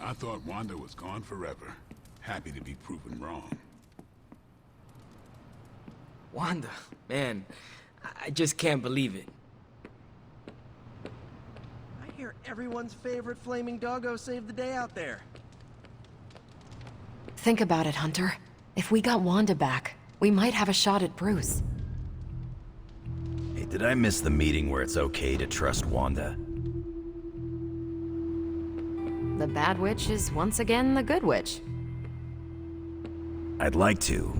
I thought Wanda was gone forever. Happy to be proven wrong. Wanda, man, I just can't believe it. I hear everyone's favorite flaming doggo saved the day out there. Think about it, Hunter. If we got Wanda back, we might have a shot at Bruce. Hey, did I miss the meeting where it's okay to trust Wanda? The bad witch is once again the good witch. I'd like to.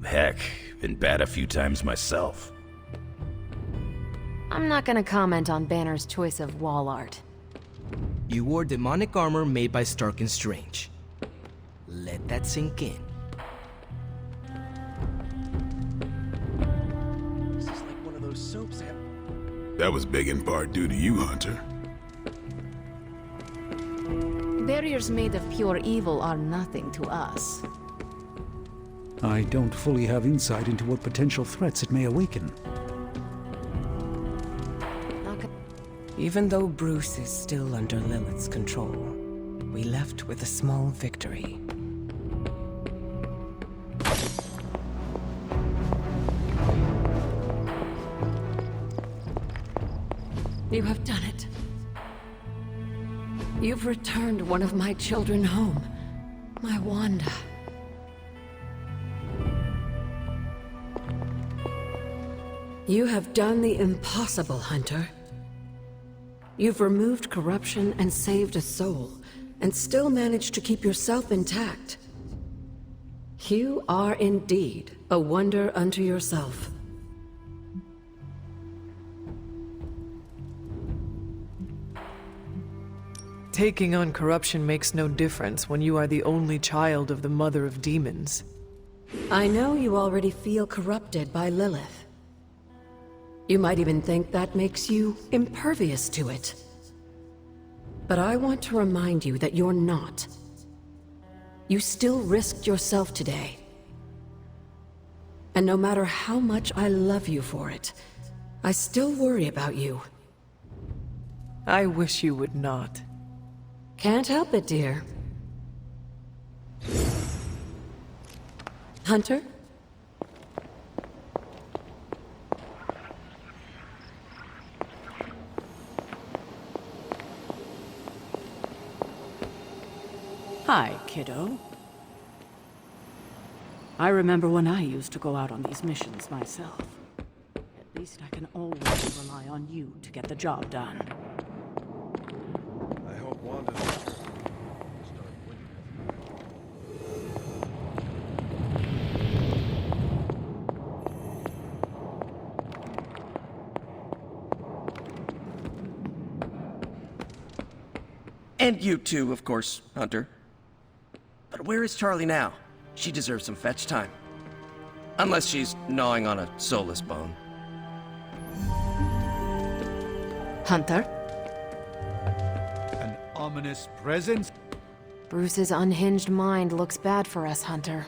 Heck, been bad a few times myself. I'm not gonna comment on Banner's choice of wall art. You wore demonic armor made by Stark and Strange. Let that sink in. This is like one of those soaps. That was big in part due to you, Hunter. Barriers made of pure evil are nothing to us. I don't fully have insight into what potential threats it may awaken. Even though Bruce is still under Lilith's control, we left with a small victory. You have done it. You've returned one of my children home. My Wanda. You have done the impossible, Hunter. You've removed corruption and saved a soul, and still managed to keep yourself intact. You are indeed a wonder unto yourself. Taking on corruption makes no difference when you are the only child of the Mother of Demons. I know you already feel corrupted by Lilith. You might even think that makes you impervious to it. But I want to remind you that you're not. You still risked yourself today. And no matter how much I love you for it, I still worry about you. I wish you would not. Can't help it, dear. Hunter? Hi, kiddo. I remember when I used to go out on these missions myself. At least I can always rely on you to get the job done. I hope Wanda's start winning. And you too, of course, Hunter. But where is Charlie now? She deserves some fetch time. Unless she's gnawing on a soulless bone. Hunter? An ominous presence? Bruce's unhinged mind looks bad for us, Hunter.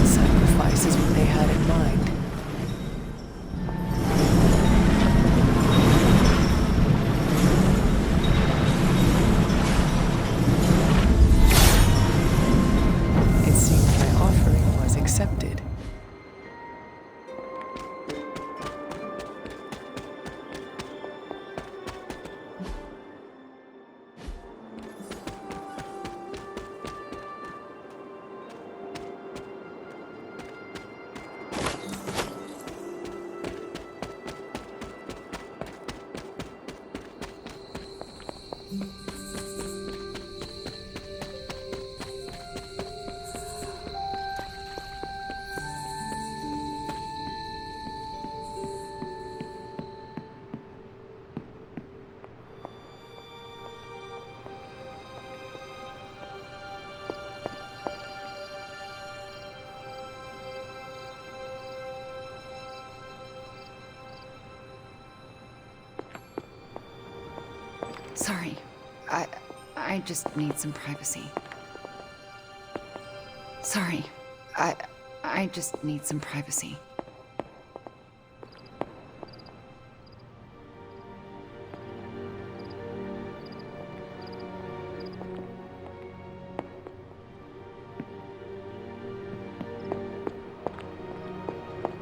Sacrifice is what they had in mind. It seems my offering was accepted. Sorry. I just need some privacy. Sorry. I just need some privacy.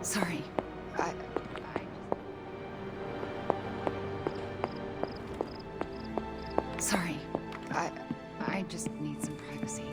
Sorry. Sorry. I just need some privacy.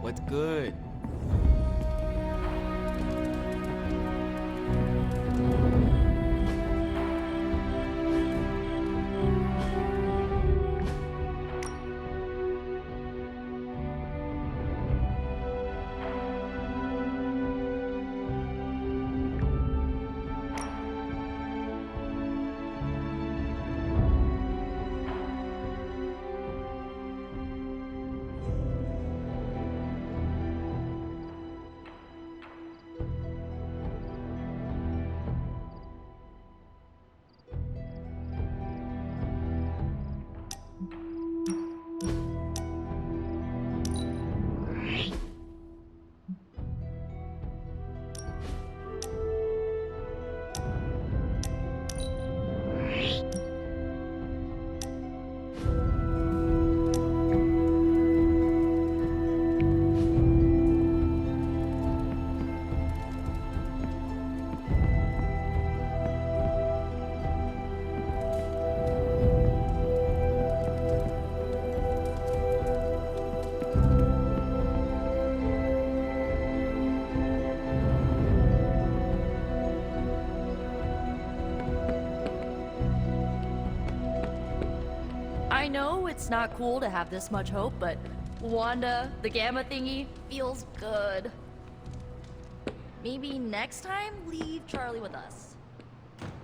What's good? I know it's not cool to have this much hope, but Wanda, the gamma thingy, feels good. Maybe next time, leave Charlie with us.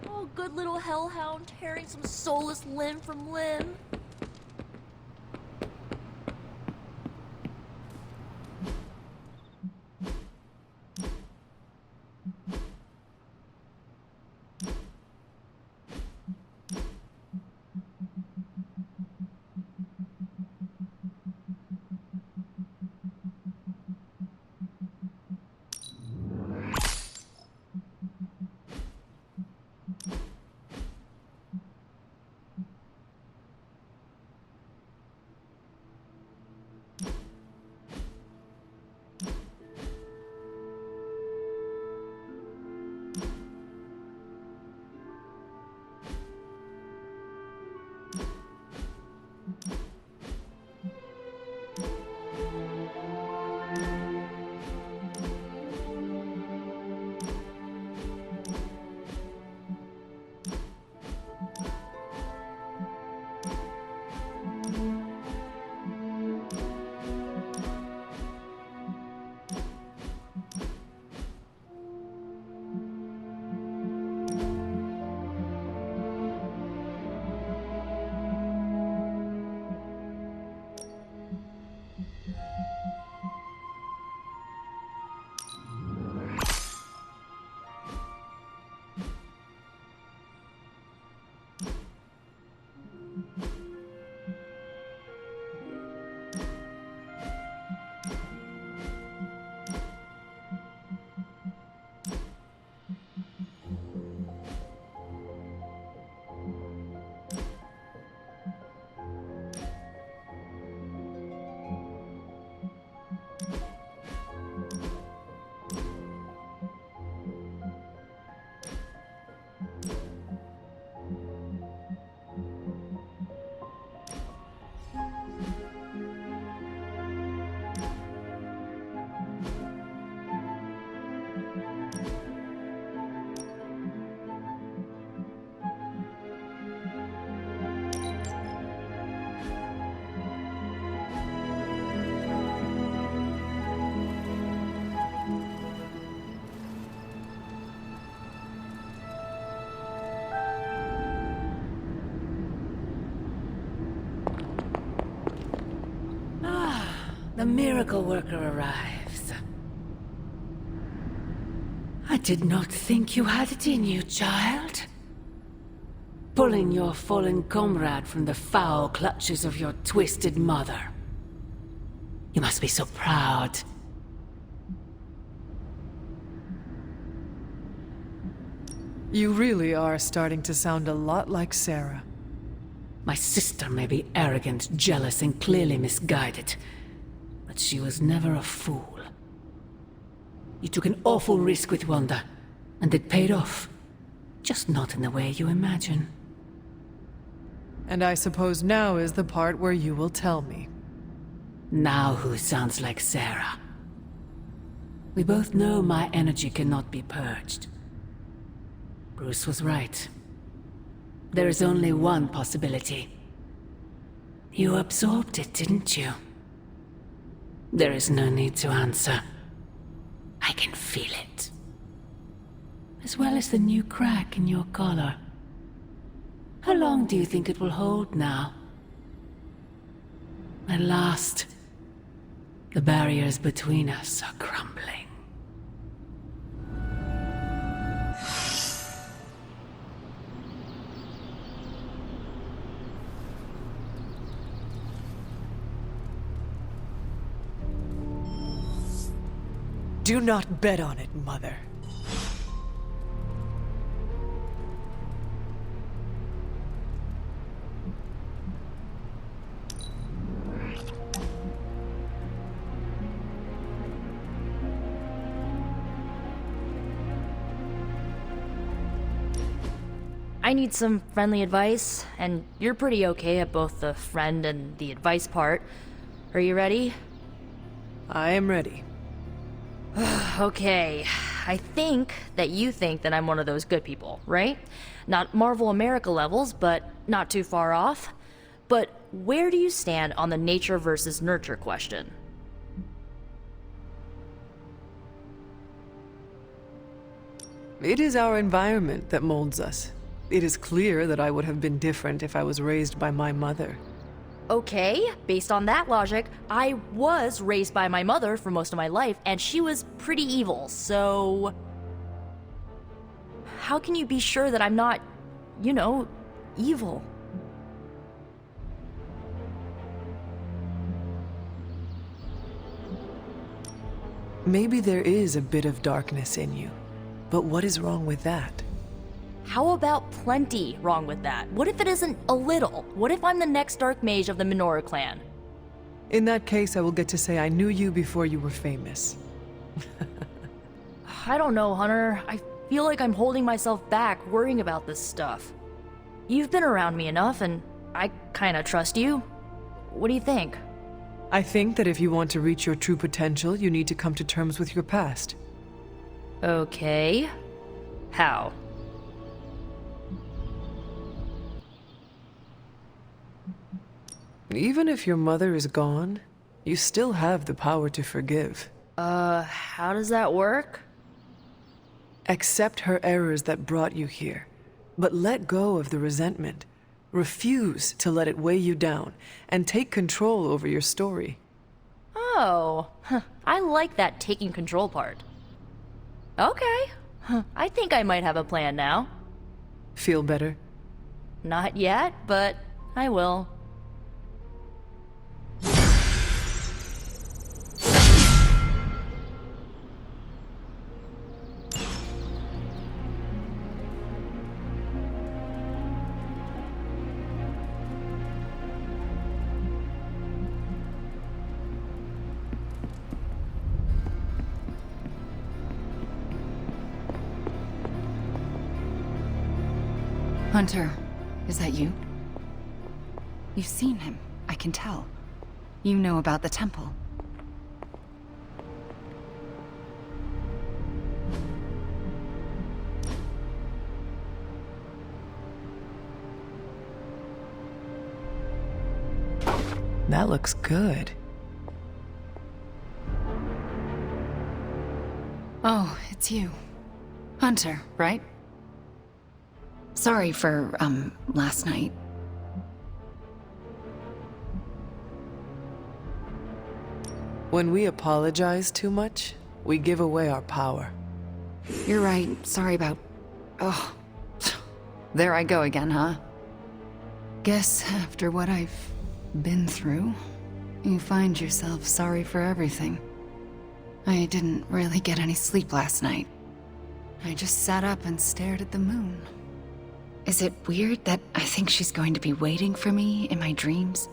Oh, good little hellhound tearing some soulless limb from limb. The miracle worker arrives. I did not think you had it in you, child. Pulling your fallen comrade from the foul clutches of your twisted mother. You must be so proud. You really are starting to sound a lot like Sarah. My sister may be arrogant, jealous, and clearly misguided, but she was never a fool. You took an awful risk with Wanda, and it paid off. Just not in the way you imagine. And I suppose now is the part where you will tell me. Now who sounds like Sarah? We both know my energy cannot be purged. Bruce was right. There is only one possibility. You absorbed it, didn't you? There is no need to answer. I can feel it. As well as the new crack in your collar. How long do you think it will hold now? At last, the barriers between us are crumbling. Do not bet on it, Mother. I need some friendly advice, and you're pretty okay at both the friend and the advice part. Are you ready? I am ready. Okay, I think that you think that I'm one of those good people, right? Not Marvel America levels, but not too far off. But where do you stand on the nature versus nurture question? It is our environment that molds us. It is clear that I would have been different if I was raised by my mother. Okay, based on that logic, I was raised by my mother for most of my life, and she was pretty evil, so... How can you be sure that I'm not, you know, evil? Maybe there is a bit of darkness in you, but what is wrong with that? How about plenty wrong with that? What if it isn't a little? What if I'm the next Dark Mage of the Menorah clan? In that case, I will get to say I knew you before you were famous. I don't know, Hunter. I feel like I'm holding myself back worrying about this stuff. You've been around me enough, and I kinda trust you. What do you think? I think that if you want to reach your true potential, you need to come to terms with your past. Okay. How? Even if your mother is gone, you still have the power to forgive. How does that work? Accept her errors that brought you here, but let go of the resentment. Refuse to let it weigh you down, and take control over your story. Oh, I like that taking control part. Okay, I think I might have a plan now. Feel better? Not yet, but I will. Hunter, is that you? You've seen him, I can tell. You know about the temple. That looks good. Oh, it's you. Hunter, right? Sorry for, last night. When we apologize too much, we give away our power. You're right. Sorry about... Oh. There I go again, huh? Guess after what I've been through, you find yourself sorry for everything. I didn't really get any sleep last night. I just sat up and stared at the moon. Is it weird that I think she's going to be waiting for me in my dreams?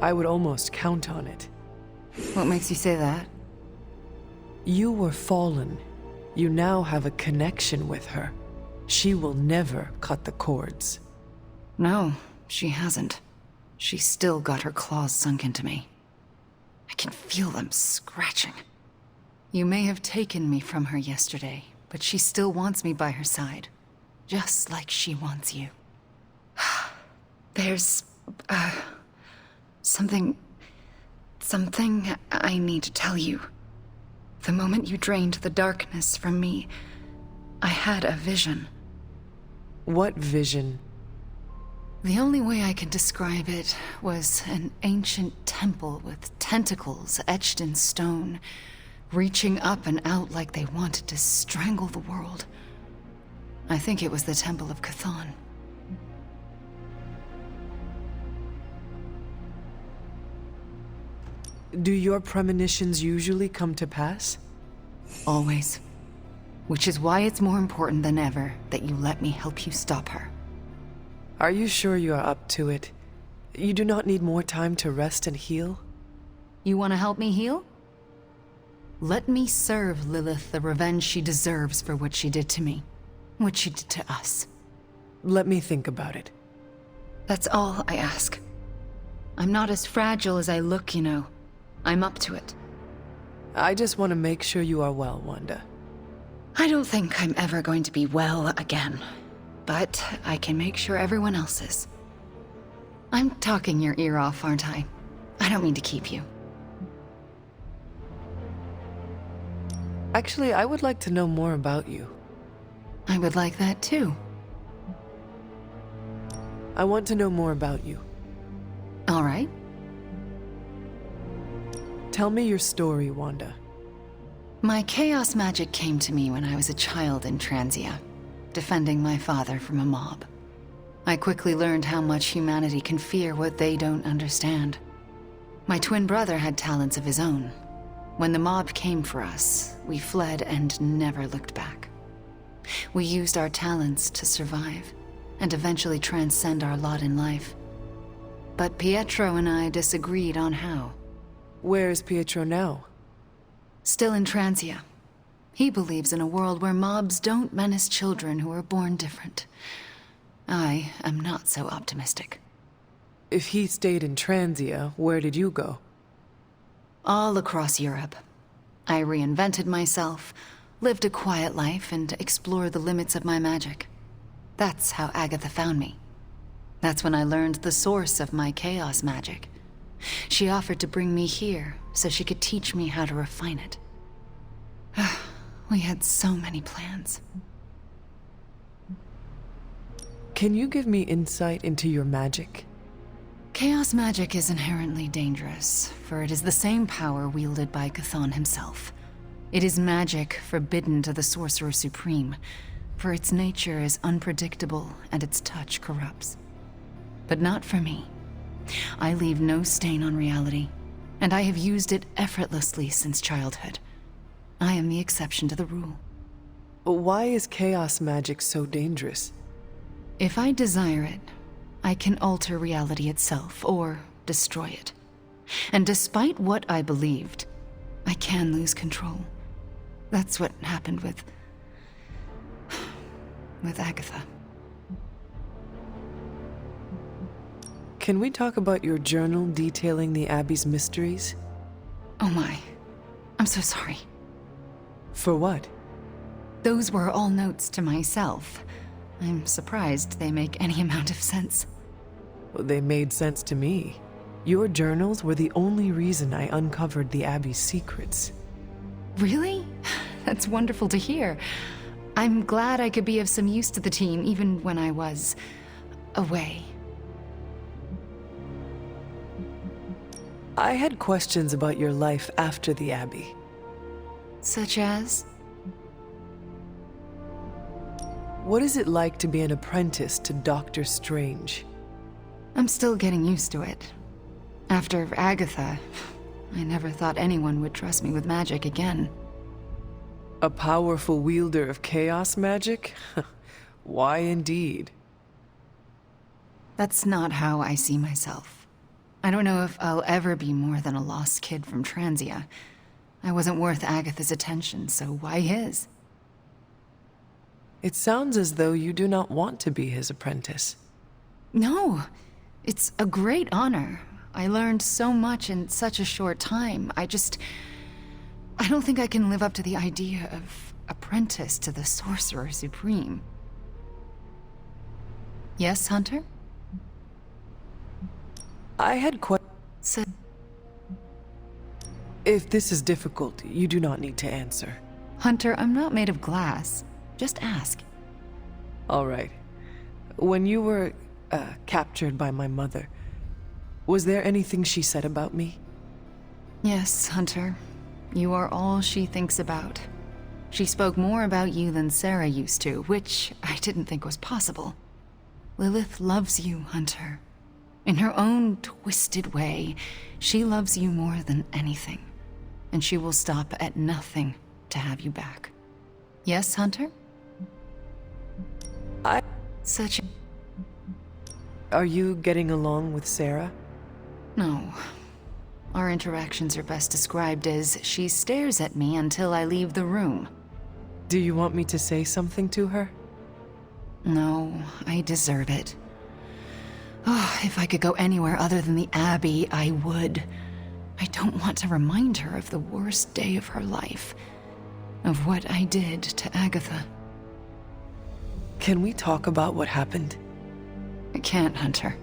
I would almost count on it. What makes you say that? You were fallen. You now have a connection with her. She will never cut the cords. No, she hasn't. She's still got her claws sunk into me. I can feel them scratching. You may have taken me from her yesterday, but she still wants me by her side. Just like she wants you. There's... Something I need to tell you. The moment you drained the darkness from me, I had a vision. What vision? The only way I can describe it was an ancient temple with tentacles etched in stone, reaching up and out like they wanted to strangle the world. I think it was the Temple of Chthon. Do your premonitions usually come to pass? Always. Which is why it's more important than ever that you let me help you stop her. Are you sure you are up to it? You do not need more time to rest and heal? You want to help me heal? Let me serve Lilith the revenge she deserves for what she did to me. What she did to us. Let me think about it. That's all I ask. I'm not as fragile as I look, you know. I'm up to it. I just want to make sure you are well, Wanda. I don't think I'm ever going to be well again. But I can make sure everyone else is. I'm talking your ear off, aren't I? I don't mean to keep you. Actually, I would like to know more about you. I would like that too. I want to know more about you. All right. Tell me your story, Wanda. My chaos magic came to me when I was a child in Transia, defending my father from a mob. I quickly learned how much humanity can fear what they don't understand. My twin brother had talents of his own. When the mob came for us, we fled and never looked back. We used our talents to survive, and eventually transcend our lot in life. But Pietro and I disagreed on how. Where is Pietro now? Still in Transia. He believes in a world where mobs don't menace children who are born different. I am not so optimistic. If he stayed in Transia, where did you go? All across Europe. I reinvented myself, lived a quiet life, and explored the limits of my magic. That's how Agatha found me. That's when I learned the source of my chaos magic. She offered to bring me here so she could teach me how to refine it. We had so many plans. Can you give me insight into your magic? Chaos magic is inherently dangerous, for it is the same power wielded by Chthon himself. It is magic forbidden to the Sorcerer Supreme, for its nature is unpredictable and its touch corrupts. But not for me. I leave no stain on reality, and I have used it effortlessly since childhood. I am the exception to the rule. But why is chaos magic so dangerous? If I desire it, I can alter reality itself, or destroy it. And despite what I believed, I can lose control. That's what happened with Agatha. Can we talk about your journal detailing the Abbey's mysteries? Oh my. I'm so sorry. For what? Those were all notes to myself. I'm surprised they make any amount of sense. Well, they made sense to me. Your journals were the only reason I uncovered the Abbey's secrets. Really? That's wonderful to hear. I'm glad I could be of some use to the team, even when I was away. I had questions about your life after the Abbey. Such as? What is it like to be an apprentice to Doctor Strange? I'm still getting used to it. After Agatha, I never thought anyone would trust me with magic again. A powerful wielder of chaos magic? Why indeed? That's not how I see myself. I don't know if I'll ever be more than a lost kid from Transia. I wasn't worth Agatha's attention, so why his? It sounds as though you do not want to be his apprentice. No, it's a great honor. I learned so much in such a short time. I don't think I can live up to the idea of apprentice to the Sorcerer Supreme. Yes, Hunter? I had Said. If this is difficult, you do not need to answer. Hunter, I'm not made of glass. Just ask. All right. When you were, captured by my mother, was there anything she said about me? Yes, Hunter. You are all she thinks about. She spoke more about you than Sarah used to, which I didn't think was possible. Lilith loves you, Hunter. In her own twisted way, she loves you more than anything. And she will stop at nothing to have you back. Yes, Hunter? Such. Are you getting along with Sarah? No. Our interactions are best described as she stares at me until I leave the room. Do you want me to say something to her? No, I deserve it. Oh, if I could go anywhere other than the Abbey, I would. I don't want to remind her of the worst day of her life. Of what I did to Agatha. Can we talk about what happened? I can't, Hunter.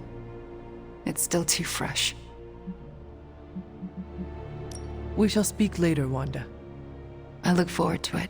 It's still too fresh. We shall speak later, Wanda. I look forward to it.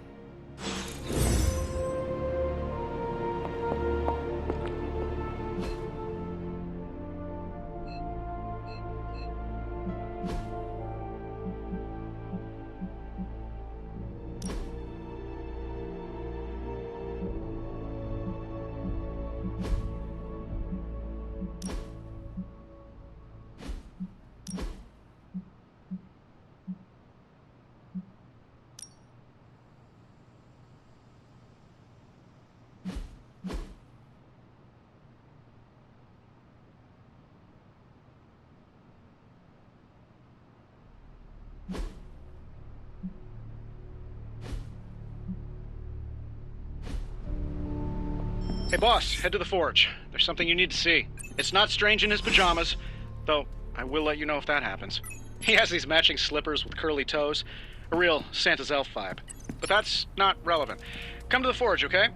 Hey boss, head to the forge. There's something you need to see. It's not Strange in his pajamas, though I will let you know if that happens. He has these matching slippers with curly toes, a real Santa's elf vibe. But that's not relevant. Come to the forge, okay?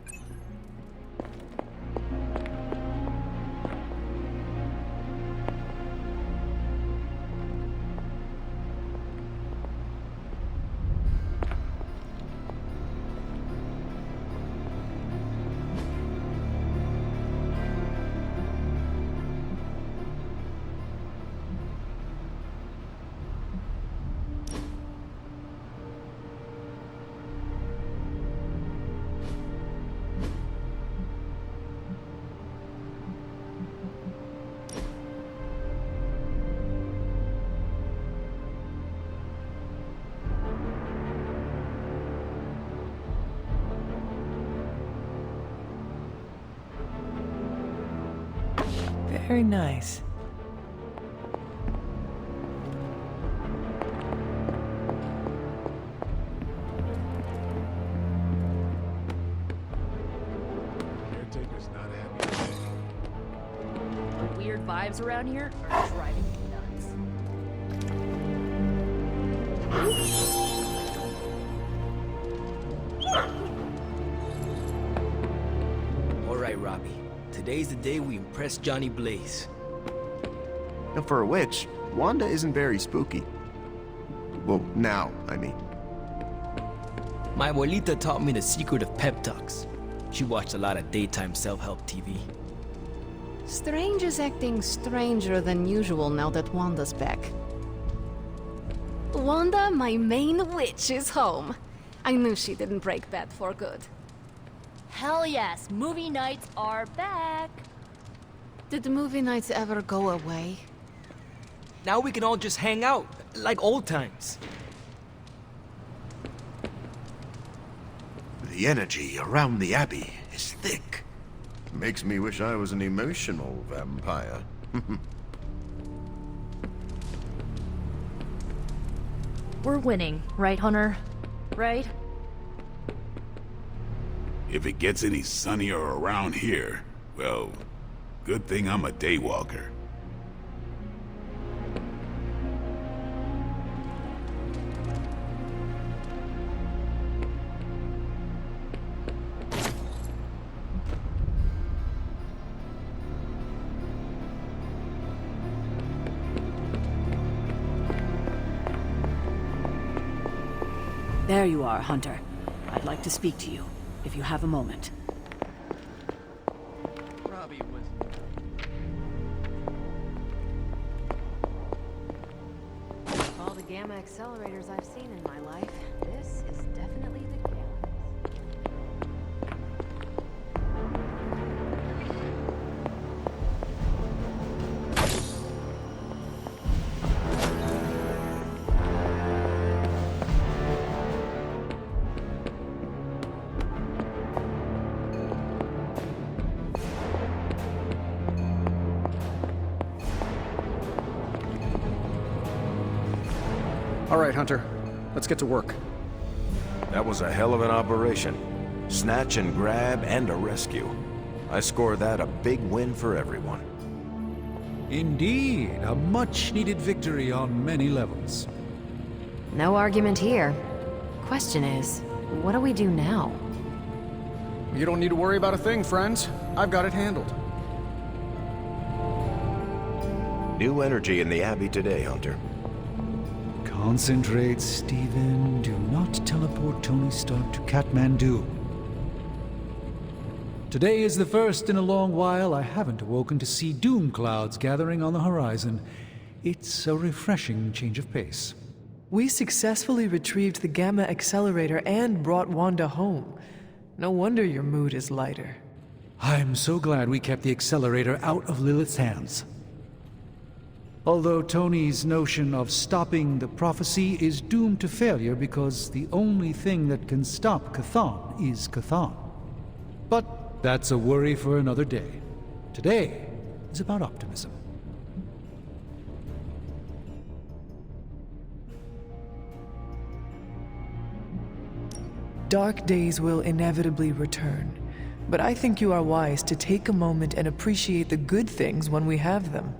Very nice. Caretaker's not happy today. The weird vibes around here are driving me nuts. All right, Robbie. Today's the day we impress Johnny Blaze. Now, for a witch, Wanda isn't very spooky. Well, now, I mean. My abuelita taught me the secret of pep talks. She watched a lot of daytime self-help TV. Strange is acting stranger than usual now that Wanda's back. Wanda, my main witch, is home. I knew she didn't break bad for good. Hell yes, movie nights are back. Did the movie nights ever go away? Now we can all just hang out, like old times. The energy around the Abbey is thick. Makes me wish I was an emotional vampire. We're winning, right, Hunter? Right? If it gets any sunnier around here, well, good thing I'm a daywalker. There you are, Hunter. I'd like to speak to you, if you have a moment. Robbie was... All the gamma accelerators I've seen in my life, this is definitely the gamma. All right, Hunter. Let's get to work. That was a hell of an operation. Snatch and grab and a rescue. I score that a big win for everyone. Indeed, a much-needed victory on many levels. No argument here. Question is, what do we do now? You don't need to worry about a thing, friends. I've got it handled. New energy in the Abbey today, Hunter. Concentrate, Stephen. Do not teleport Tony Stark to Kathmandu. Today is the first in a long while I haven't awoken to see doom clouds gathering on the horizon. It's a refreshing change of pace. We successfully retrieved the gamma accelerator and brought Wanda home. No wonder your mood is lighter. I'm so glad we kept the accelerator out of Lilith's hands. Although Tony's notion of stopping the prophecy is doomed to failure because the only thing that can stop Chthon is Chthon. But that's a worry for another day. Today is about optimism. Dark days will inevitably return, but I think you are wise to take a moment and appreciate the good things when we have them.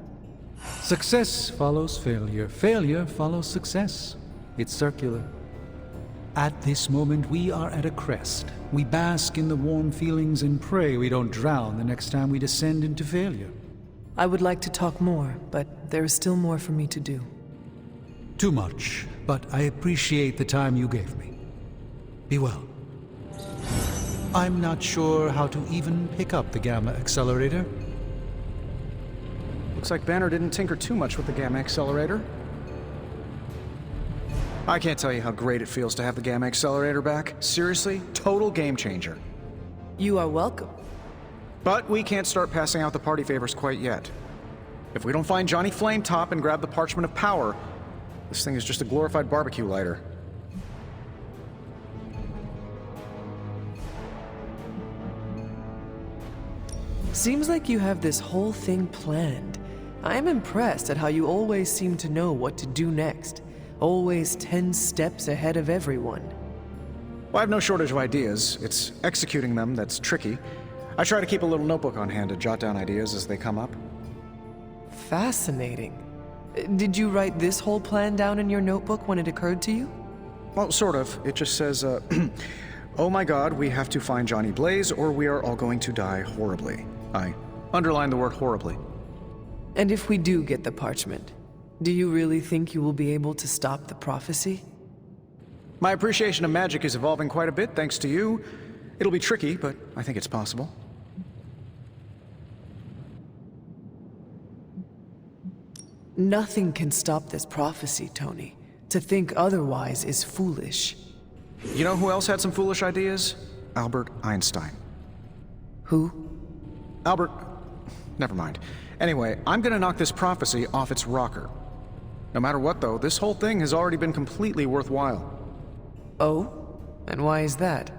Success follows failure. Failure follows success. It's circular. At this moment, we are at a crest. We bask in the warm feelings and pray we don't drown the next time we descend into failure. I would like to talk more, but there is still more for me to do. Too much, but I appreciate the time you gave me. Be well. I'm not sure how to even pick up the gamma accelerator. Looks like Banner didn't tinker too much with the gamma accelerator. I can't tell you how great it feels to have the gamma accelerator back. Seriously, total game changer. You are welcome. But we can't start passing out the party favors quite yet. If we don't find Johnny Flametop and grab the Parchment of Power, this thing is just a glorified barbecue lighter. Seems like you have this whole thing planned. I am impressed at how you always seem to know what to do next. Always 10 steps ahead of everyone. Well, I have no shortage of ideas. It's executing them that's tricky. I try to keep a little notebook on hand to jot down ideas as they come up. Fascinating. Did you write this whole plan down in your notebook when it occurred to you? Well, sort of. It just says, oh my god, we have to find Johnny Blaze or we are all going to die horribly. I underline the word horribly. And if we do get the parchment, do you really think you will be able to stop the prophecy? My appreciation of magic is evolving quite a bit thanks to you. It'll be tricky, but I think it's possible. Nothing can stop this prophecy, Tony. To think otherwise is foolish. You know who else had some foolish ideas? Albert Einstein. Who? Albert... Never mind. Anyway, I'm gonna knock this prophecy off its rocker. No matter what, though, this whole thing has already been completely worthwhile. Oh? And why is that?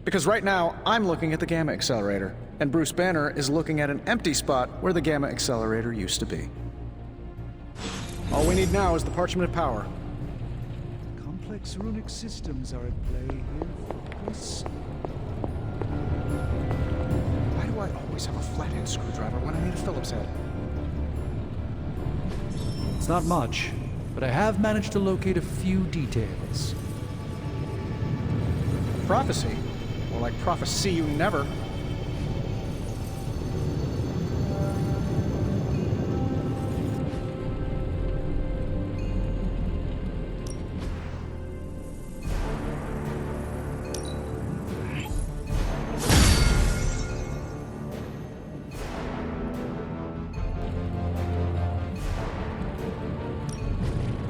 Because right now, I'm looking at the Gamma Accelerator, and Bruce Banner is looking at an empty spot where the Gamma Accelerator used to be. All we need now is the parchment of power. Complex runic systems are at play here, Focus. Why do I always have a flathead screwdriver when I need a Phillips head? It's not much, but I have managed to locate a few details. Prophecy? More like prophecy you never.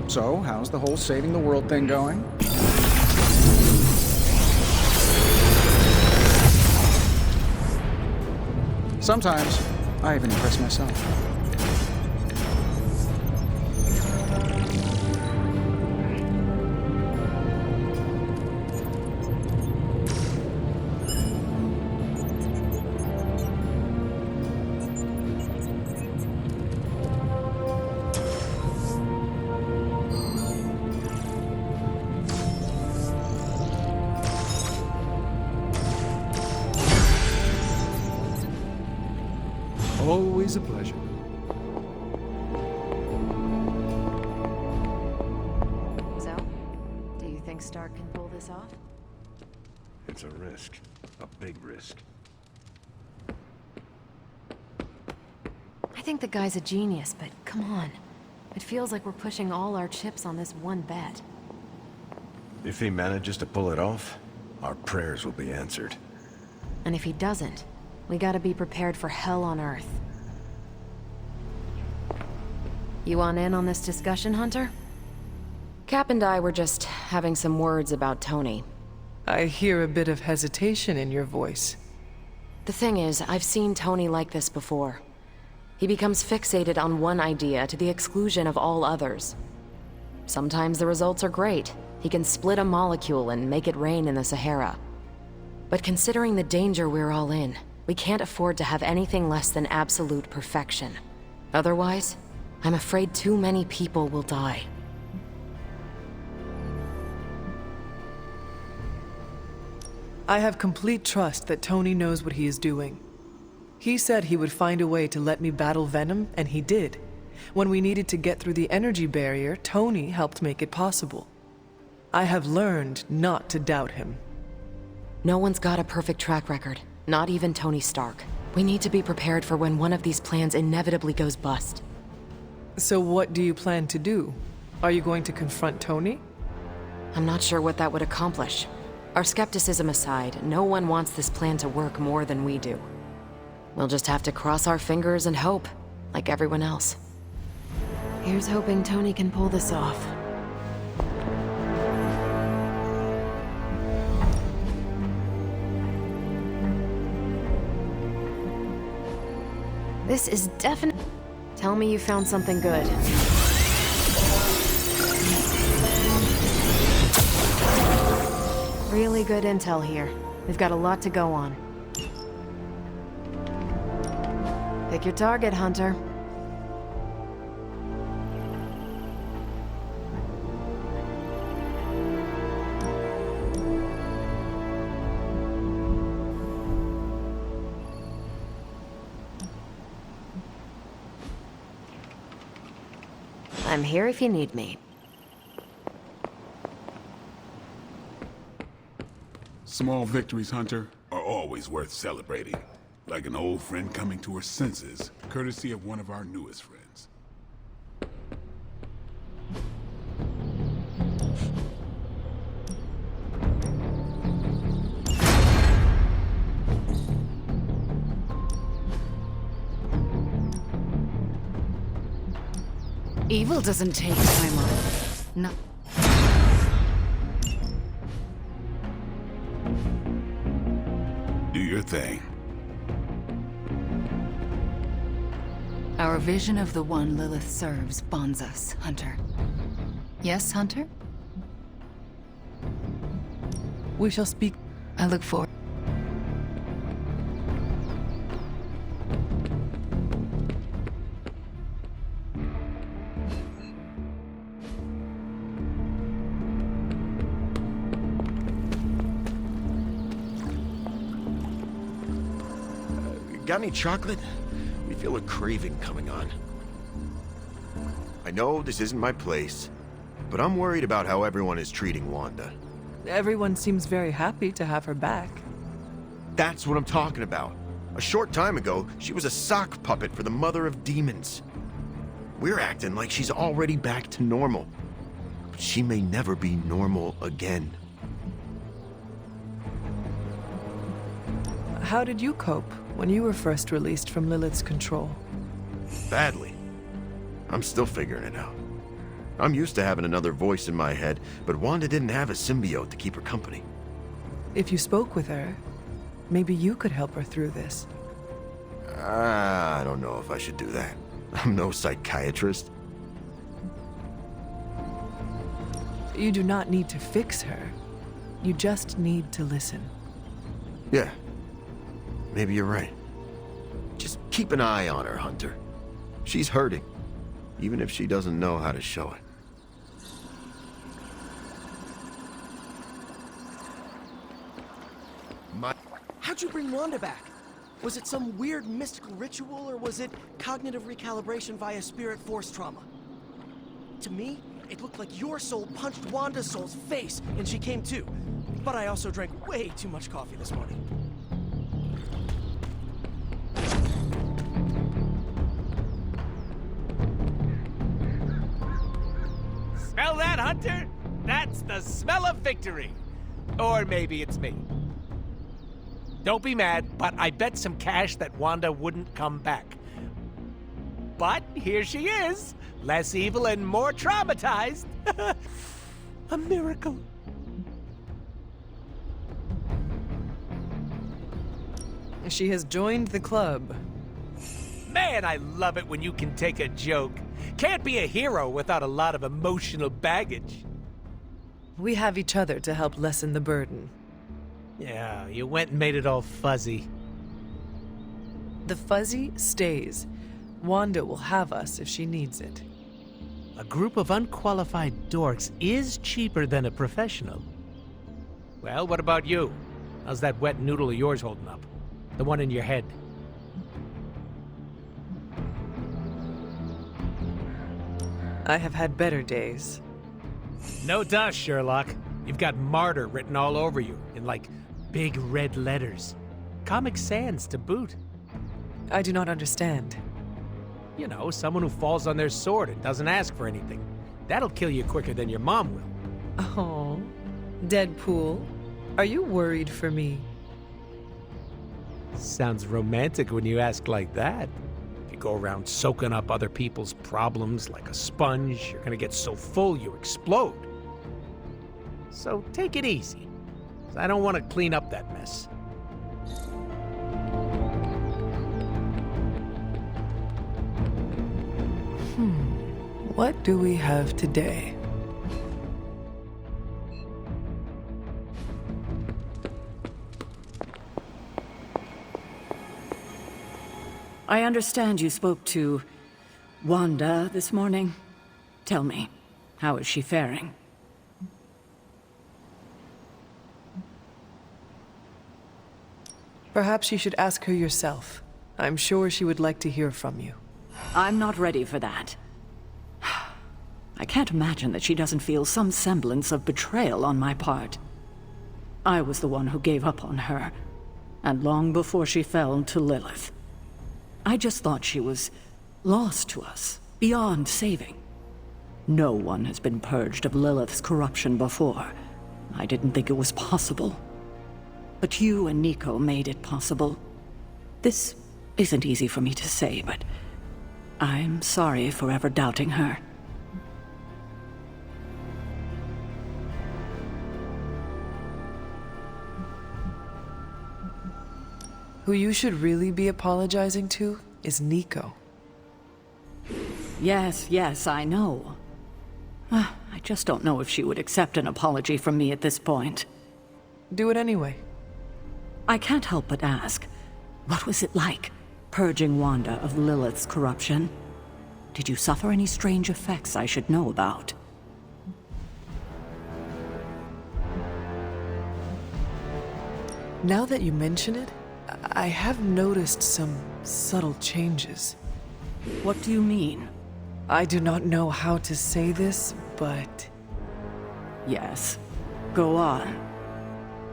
So, how's the whole saving the world thing going? Sometimes, I even impress myself. Always a pleasure. So, do you think Stark can pull this off? It's a risk. A big risk. I think the guy's a genius, but come on. It feels like we're pushing all our chips on this one bet. If he manages to pull it off, our prayers will be answered. And if he doesn't, we gotta be prepared for hell on Earth. You want in on this discussion, Hunter? Cap and I were just having some words about Tony. I hear a bit of hesitation in your voice. The thing is, I've seen Tony like this before. He becomes fixated on one idea to the exclusion of all others. Sometimes the results are great. He can split a molecule and make it rain in the Sahara. But considering the danger we're all in, we can't afford to have anything less than absolute perfection. Otherwise, I'm afraid too many people will die. I have complete trust that Tony knows what he is doing. He said he would find a way to let me battle Venom, and he did. When we needed to get through the energy barrier, Tony helped make it possible. I have learned not to doubt him. No one's got a perfect track record, not even Tony Stark. We need to be prepared for when one of these plans inevitably goes bust. So what do you plan to do? Are you going to confront Tony? I'm not sure what that would accomplish. Our skepticism aside, no one wants this plan to work more than we do. We'll just have to cross our fingers and hope, like everyone else. Here's hoping Tony can pull this off. This is definitely... Tell me you found something good. Really good intel here. We've got a lot to go on. Pick your target, Hunter. I'm here if you need me. Small victories, Hunter, are always worth celebrating. Like an old friend coming to her senses, courtesy of one of our newest friends. Evil doesn't take time off. No. Do your thing. Our vision of the one Lilith serves bonds us, Hunter. Yes, Hunter? We shall speak. I look forward. Got any chocolate? We feel a craving coming on. I know this isn't my place, but I'm worried about how everyone is treating Wanda. Everyone seems very happy to have her back. That's what I'm talking about. A short time ago, she was a sock puppet for the Mother of Demons. We're acting like she's already back to normal. But she may never be normal again. How did you cope when you were first released from Lilith's control? Badly. I'm still figuring it out. I'm used to having another voice in my head, but Wanda didn't have a symbiote to keep her company. If you spoke with her, maybe you could help her through this. I don't know if I should do that. I'm no psychiatrist. You do not need to fix her. You just need to listen. Yeah. Maybe you're right. Just keep an eye on her, Hunter. She's hurting, even if she doesn't know how to show it. How'd you bring Wanda back? Was it some weird mystical ritual, or was it cognitive recalibration via spirit force trauma? To me, it looked like your soul punched Wanda's soul's face, and she came to. But I also drank way too much coffee this morning. Smell that, Hunter? That's the smell of victory. Or maybe it's me. Don't be mad, but I bet some cash that Wanda wouldn't come back. But here she is, less evil and more traumatized. A miracle. She has joined the club. Man, I love it when you can take a joke. Can't be a hero without a lot of emotional baggage. We have each other to help lessen the burden. Yeah, you went and made it all fuzzy. The fuzzy stays. Wanda will have us if she needs it. A group of unqualified dorks is cheaper than a professional. Well, what about you? How's that wet noodle of yours holding up? The one in your head. I have had better days. No duh, Sherlock. You've got martyr written all over you in, like, big red letters. Comic Sans to boot. I do not understand. You know, someone who falls on their sword and doesn't ask for anything. That'll kill you quicker than your mom will. Oh, Deadpool, are you worried for me? Sounds romantic when you ask like that. If you go around soaking up other people's problems like a sponge, you're gonna get so full you explode. So take it easy. I don't want to clean up that mess. What do we have today? I understand you spoke to Wanda this morning. Tell me, how is she faring? Perhaps you should ask her yourself. I'm sure she would like to hear from you. I'm not ready for that. I can't imagine that she doesn't feel some semblance of betrayal on my part. I was the one who gave up on her, and long before she fell to Lilith. I just thought she was lost to us, beyond saving. No one has been purged of Lilith's corruption before. I didn't think it was possible. But you and Nico made it possible. This isn't easy for me to say, but I'm sorry for ever doubting her. Who you should really be apologizing to is Nico. Yes, I know. I just don't know if she would accept an apology from me at this point. Do it anyway. I can't help but ask, what was it like, purging Wanda of Lilith's corruption? Did you suffer any strange effects I should know about? Now that you mention it, I have noticed some subtle changes. What do you mean? I do not know how to say this, but... Yes. Go on.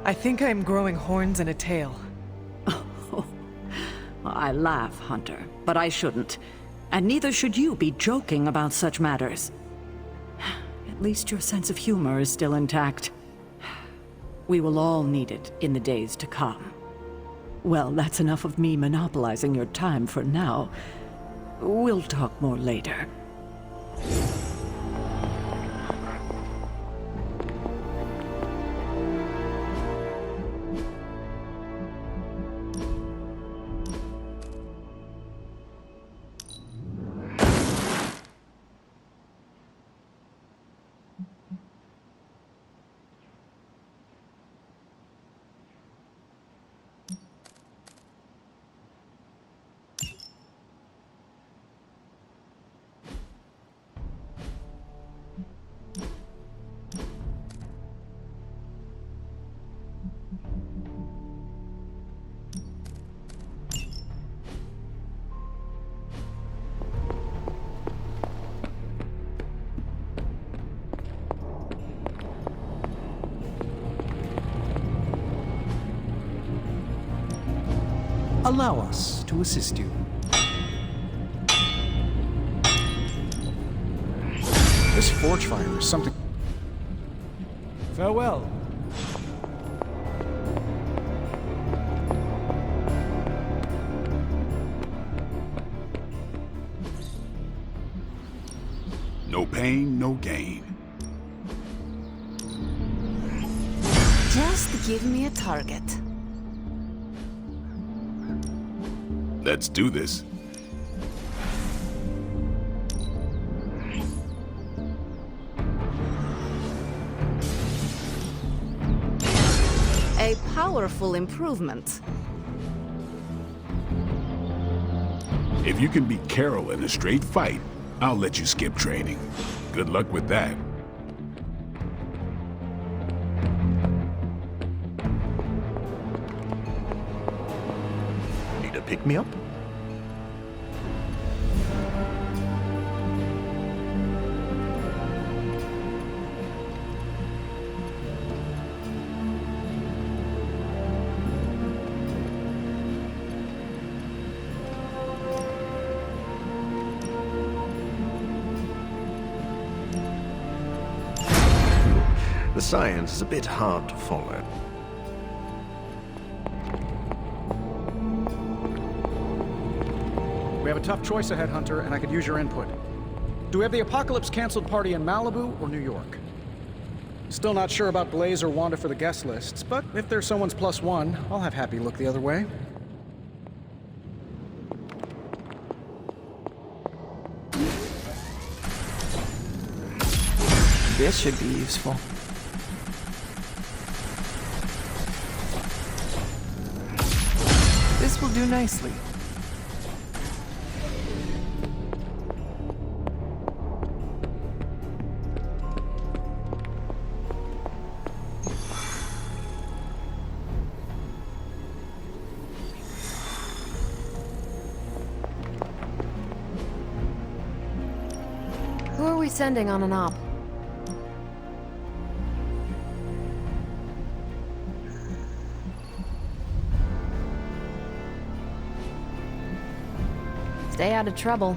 I think I am growing horns and a tail. I laugh, Hunter, but I shouldn't. And neither should you be joking about such matters. At least your sense of humor is still intact. We will all need it in the days to come. Well, that's enough of me monopolizing your time for now. We'll talk more later. Allow us to assist you. This forge fire is something... Farewell. No pain, no gain. Just give me a target. Let's do this. A powerful improvement. If you can beat Carol in a straight fight, I'll let you skip training. Good luck with that. Need a pick-me-up? The science is a bit hard to follow. We have a tough choice ahead, Hunter, and I could use your input. Do we have the Apocalypse canceled party in Malibu or New York? Still not sure about Blaze or Wanda for the guest lists, but if there's someone's +1, I'll have Happy look the other way. This should be useful. This will do nicely. Who are we sending on an op? Stay out of trouble.